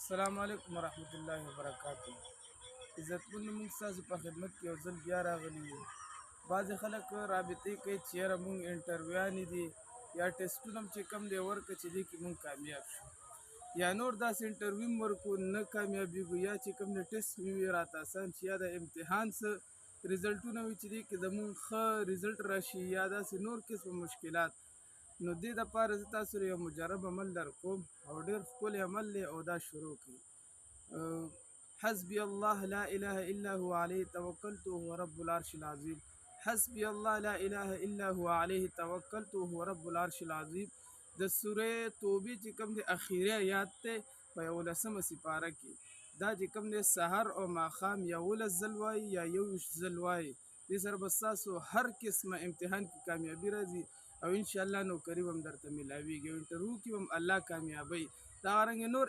السلام علیکم ورحمت الله وبرکاتہ. عزتمن موږ ستاسو په خدمت کې یو ځل بیا راغلي یو. بعضې خلک رابطې کوي چې یاره موږ انټرویوانې دي یا ټسټونه هم چې کوم دی ورکړه چې دې کې موږ کامیاب شو، یا نور داسې انټرویو هم ورکړو نه کامیابېږو، یا چې کوم دی ټسټ وي راته اسان شي، یا د امتحان څه رزلټونه وي چې دې کې زموږ ښه رزلټ راشي، یا داسې نور قسم مشکلات. نو دې دپاره زه تاسو سره یو مجرب عمل در کوم او ډېر ښکلی عمل دی او دا شروع کړئ. حسبي الله لا اله الا هو عليه توکلت وهو رب العرش العظیم. حسبي الله لا اله الا هو عليه توکلت وهو رب العرش العظیم د سورې توبې چې کوم دی اخیری آیات دی په 11مه سپاره کې. دا چې کوم دی سحر او ماښام 11 ځل وایي یا 21 ځل وایي. دې سره به ستاسو هر قسمه امتحان کې کامیابي راځي او انشاءالله نوکري به هم درته میلاویږي او انټرویو کې به هم الله کامیابوي. دغه رنګې نور